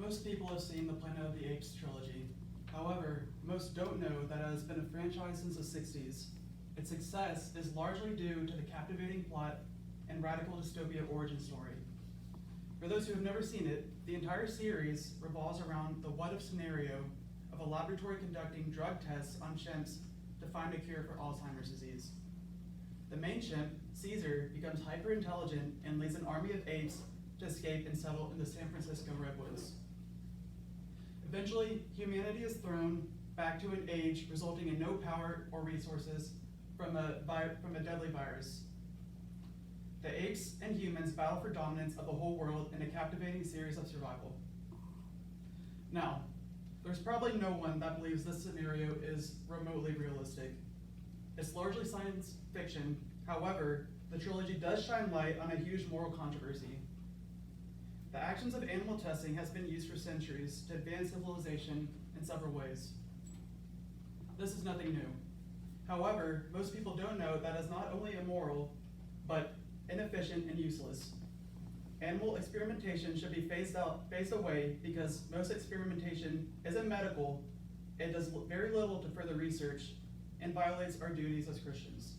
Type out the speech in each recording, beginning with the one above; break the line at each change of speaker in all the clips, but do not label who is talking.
Most people have seen the Planet of the Apes trilogy. However, most don't know that it has been a franchise since the 60s. Its success is largely due to the captivating plot and radical dystopia origin story. For those who have never seen it, the entire series revolves around the what-if scenario of a laboratory conducting drug tests on chimps to find a cure for Alzheimer's disease. The main chimp, Caesar, becomes hyper-intelligent and leads an army of apes to escape and settle in the San Francisco redwoods. Eventually, humanity is thrown back to an age resulting in no power or resources from a deadly virus. The apes and humans battle for dominance of the whole world in a captivating series of survival. Now, there's probably no one that believes this scenario is remotely realistic. It's largely science fiction. However, the trilogy does shine light on a huge moral controversy. The actions of animal testing has been used for centuries to advance civilization in several ways. This is nothing new. However, most people don't know that it's not only immoral, but inefficient and useless. Animal experimentation should be phased away because most experimentation isn't medical, it does very little to further research, and violates our duties as Christians.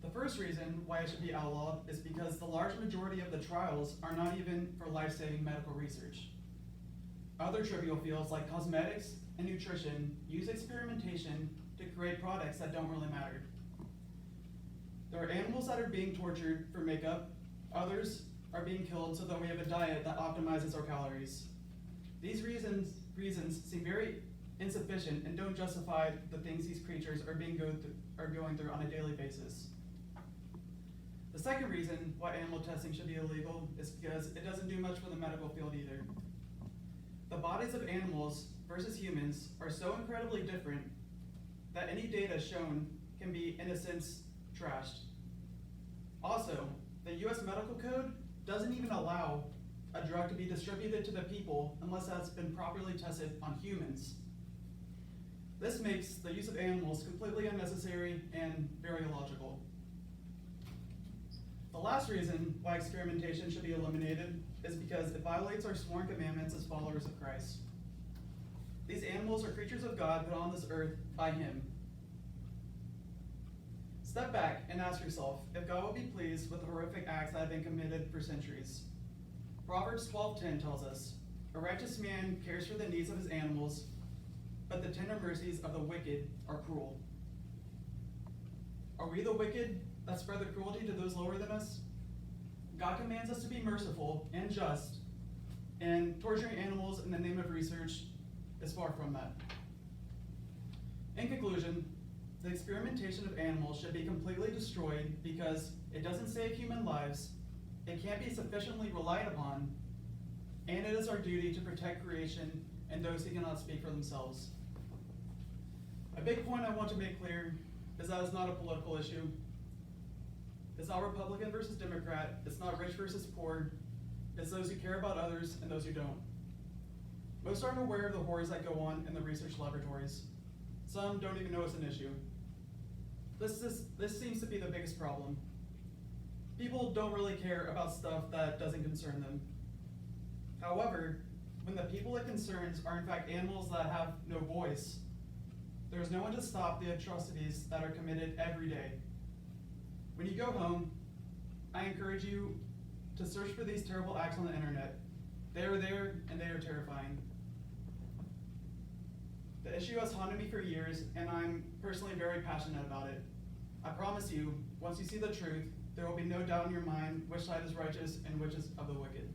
The first reason why it should be outlawed is because the large majority of the trials are not even for life-saving medical research. Other trivial fields like cosmetics and nutrition use experimentation to create products that don't really matter. There are animals that are being tortured for makeup, others are being killed so that we have a diet that optimizes our calories. These reasons seem very insufficient and don't justify the things these creatures are going through on a daily basis. The second reason why animal testing should be illegal is because it doesn't do much for the medical field either. The bodies of animals versus humans are so incredibly different that any data shown can be, in a sense, trashed. Also, the US Medical Code doesn't even allow a drug to be distributed to the people unless that's been properly tested on humans. This makes the use of animals completely unnecessary and very illogical. The last reason why experimentation should be eliminated is because it violates our sworn commandments as followers of Christ. These animals are creatures of God put on this earth by Him. Step back and ask yourself if God will be pleased with the horrific acts that have been committed for centuries. Proverbs 12:10 tells us, "A righteous man cares for the needs of his animals, but the tender mercies of the wicked are cruel." Are we the wicked that spread the cruelty to those lower than us? God commands us to be merciful and just, and torturing animals in the name of research is far from that. In conclusion, the experimentation of animals should be completely destroyed because it doesn't save human lives, it can't be sufficiently relied upon, and it is our duty to protect creation and those who cannot speak for themselves. A big point I want to make clear is that it's not a political issue. It's not Republican versus Democrat, it's not rich versus poor, it's those who care about others and those who don't. Most aren't aware of the horrors that go on in the research laboratories. Some don't even know it's an issue. This seems to be the biggest problem. People don't really care about stuff that doesn't concern them. However, when the people it concerns are in fact animals that have no voice, there's no one to stop the atrocities that are committed every day. When you go home, I encourage you to search for these terrible acts on the internet. They are there and they are terrifying. The issue has haunted me for years, and I'm personally very passionate about it. I promise you, once you see the truth, there will be no doubt in your mind which side is righteous and which is of the wicked.